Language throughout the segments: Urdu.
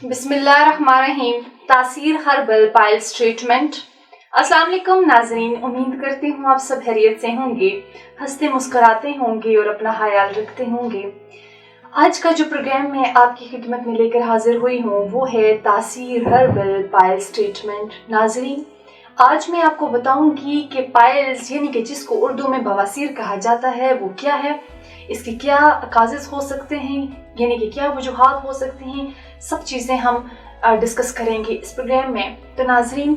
بسم اللہ الرحمن الرحیم. تاثیر ہربل پائلز ٹریٹمنٹ. السلام علیکم ناظرین، امید کرتی ہوں آپ سب خیریت سے ہوں گے، ہنستے مسکراتے ہوں گے اور اپنا خیال رکھتے ہوں گے. آج کا جو پروگرام میں آپ کی خدمت میں لے کر حاضر ہوئی ہوں وہ ہے تاثیر ہربل پائلز ٹریٹمنٹ. ناظرین، آج میں آپ کو بتاؤں گی کہ پائلز یعنی کہ جس کو اردو میں بواسیر کہا جاتا ہے وہ کیا ہے، اس کی کیا کازز ہو سکتے ہیں، یعنی کہ کیا وجوہات ہو سکتی ہیں. سب چیزیں ہم ڈسکس کریں گے اس پروگرام میں. تو ناظرین،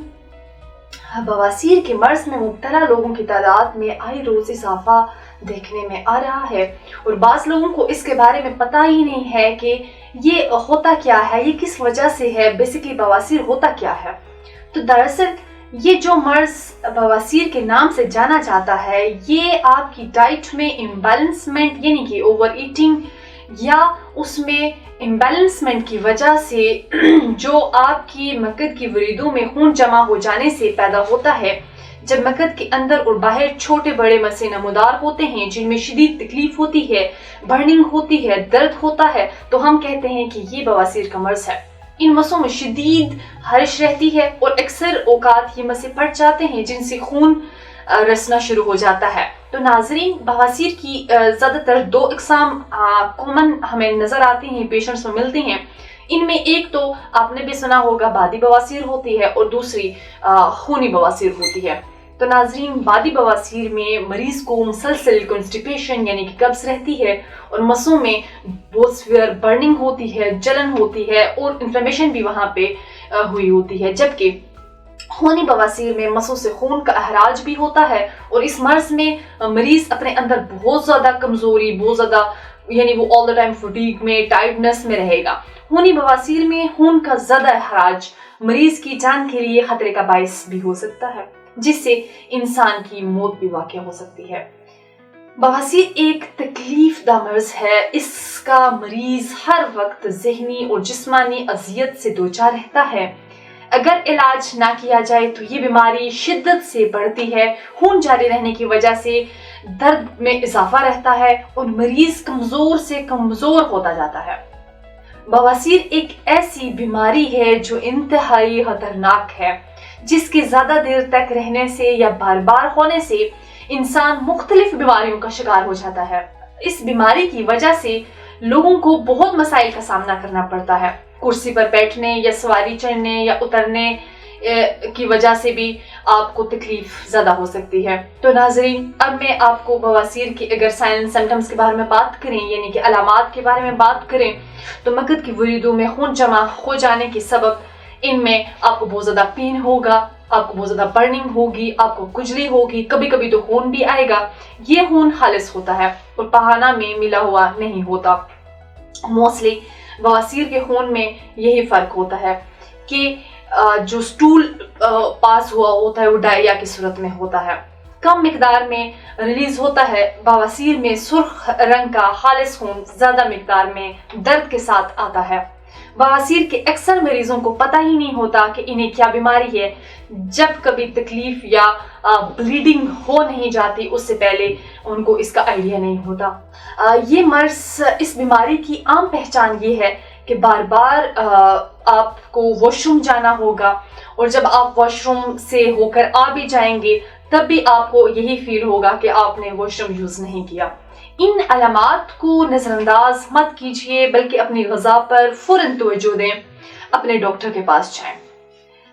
بواسیر کے مرض میں مبتلا لوگوں کی تعداد میں آئے روز اضافہ دیکھنے میں آ رہا ہے، اور بعض لوگوں کو اس کے بارے میں پتہ ہی نہیں ہے کہ یہ ہوتا کیا ہے، یہ کس وجہ سے ہے، بیسیکلی بواسیر ہوتا کیا ہے. تو دراصل یہ جو مرض بواسیر کے نام سے جانا جاتا ہے، یہ آپ کی ڈائٹ میں امبیلنسمنٹ یعنی کہ اوور ایٹنگ یا اس میں امبیلنسمنٹ کی وجہ سے جو آپ کی مقد کی وریدوں میں خون جمع ہو جانے سے پیدا ہوتا ہے. جب مقد کے اندر اور باہر چھوٹے بڑے مسیں نمودار ہوتے ہیں جن میں شدید تکلیف ہوتی ہے، برننگ ہوتی ہے، درد ہوتا ہے، تو ہم کہتے ہیں کہ یہ بواسیر کا مرض ہے. ان مسوں میں شدید خارش رہتی ہے اور اکثر اوقات یہ مسیں پھٹ جاتے ہیں جن سے خون رسنا شروع ہو جاتا ہے. تو ناظرین، بواسیر کی زیادہ تر دو اقسام کامن ہمیں نظر آتی ہیں، پیشنٹس میں ملتی ہیں. ان میں ایک تو آپ نے بھی سنا ہوگا بادی بواسیر ہوتی ہے اور دوسری خونی بواسیر ہوتی ہے. تو ناظرین، بادی بواسیر میں مریض کو مسلسل کنسٹیپیشن یعنی کہ قبض رہتی ہے اور مسوں میں بہت سویئر برننگ ہوتی ہے، جلن ہوتی ہے اور انفلیمیشن بھی وہاں پہ ہوئی ہوتی ہے. جبکہ خونی بواسیر میں مسوں سے خون کا اخراج بھی ہوتا ہے اور اس مرض میں مریض اپنے اندر بہت زیادہ کمزوری، بہت زیادہ یعنی وہ آل دا ٹائم فٹیگ میں، ٹائرڈنس میں رہے گا. خونی بواسیر میں خون کا زیادہ اخراج مریض کی جان کے لیے خطرے کا باعث بھی ہو سکتا ہے، جس سے انسان کی موت بھی واقع ہو سکتی ہے. بواسیر ایک تکلیف دہ مرض ہے. اس کا مریض ہر وقت ذہنی اور جسمانی اذیت سے دوچار رہتا ہے. اگر علاج نہ کیا جائے تو یہ بیماری شدت سے بڑھتی ہے، خون جاری رہنے کی وجہ سے درد میں اضافہ رہتا ہے اور مریض کمزور سے کمزور ہوتا جاتا ہے. بواسیر ایک ایسی بیماری ہے جو انتہائی خطرناک ہے، جس کے زیادہ دیر تک رہنے سے یا بار بار ہونے سے انسان مختلف بیماریوں کا شکار ہو جاتا ہے. اس بیماری کی وجہ سے لوگوں کو بہت مسائل کا سامنا کرنا پڑتا ہے. کرسی پر بیٹھنے یا سواری چڑھنے یا اترنے کی وجہ سے بھی آپ کو تکلیف زیادہ ہو سکتی ہے. تو ناظرین، اب میں آپ کو بواسیر کی اگر سائن سمپٹمز کے بارے میں بات کریں یعنی کہ علامات کے بارے میں بات کریں تو مقد کی وریدوں میں خون جمع ہو جانے کے سبب ان میں آپ کو بہت زیادہ پین ہوگا، آپ کو بہت زیادہ برننگ ہوگی، آپ کو کھجلی ہوگی، کبھی کبھی تو خون بھی آئے گا. یہ خون خالص ہوتا ہے اور پہانا میں ملا ہوا نہیں ہوتا. موسٹلی بواسیر کے خون میں یہی فرق ہوتا ہے کہ جو سٹول پاس ہوا ہوتا ہے وہ ڈائریا کی صورت میں ہوتا ہے، کم مقدار میں ریلیز ہوتا ہے. بواسیر میں سرخ رنگ کا خالص خون زیادہ مقدار میں درد کے ساتھ آتا ہے. بواسیر کے اکثر مریضوں کو پتہ ہی نہیں ہوتا کہ انہیں کیا بیماری ہے. جب کبھی تکلیف یا بلیڈنگ ہو نہیں جاتی اس سے پہلے ان کو اس کا آئیڈیا نہیں ہوتا. یہ مرض، اس بیماری کی عام پہچان یہ ہے کہ بار بار آپ کو واش روم جانا ہوگا اور جب آپ واش روم سے ہو کر آ بھی جائیں گے تب بھی آپ کو یہی فیل ہوگا کہ آپ نے واش روم یوز نہیں کیا. ان علامات کو نظر انداز مت کیجیے بلکہ اپنی غذا پر فوراً توجہ دیں، اپنے ڈاکٹر کے پاس جائیں.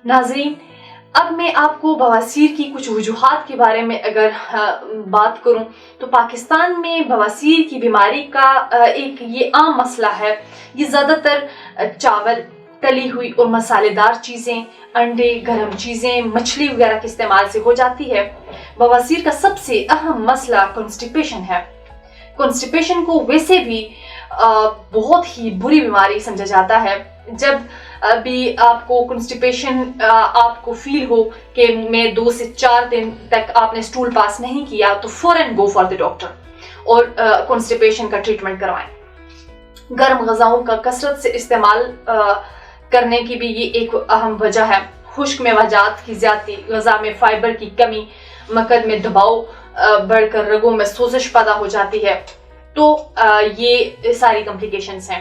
ناظرین، اب میں آپ کو بواسیر کی کچھ وجوہات کے بارے میں اگر بات کروں تو پاکستان میں بواسیر کی بیماری کا ایک یہ عام مسئلہ ہے. یہ زیادہ تر چاول، تلی ہوئی اور مسالے دار چیزیں، انڈے، گرم چیزیں، مچھلی وغیرہ کے استعمال سے ہو جاتی ہے. بواسیر کا سب سے اہم مسئلہ کنسٹیپیشن ہے. کنسٹیپیشن کو ویسے بھی بہت ہی بری بیماری سمجھا جاتا ہے. جب بھی آپ کو کنسٹیپیشن آپ کو فیل ہو کہ میں 2 سے 4 دن تک آپ نے سٹول پاس نہیں کیا تو فوراً گو فار دی ڈاکٹر اور کنسٹیپیشن کا ٹریٹمنٹ کروائیں. گرم غذاؤں کا کثرت سے استعمال کرنے کی بھی یہ ایک اہم وجہ ہے. خشک میوجات کی زیادتی، غذا میں فائبر کی کمی، مقد میں دباؤ بڑھ کر رگوں میں سوزش پیدا ہو جاتی ہے. تو یہ ساری کمپلیکیشنز ہیں.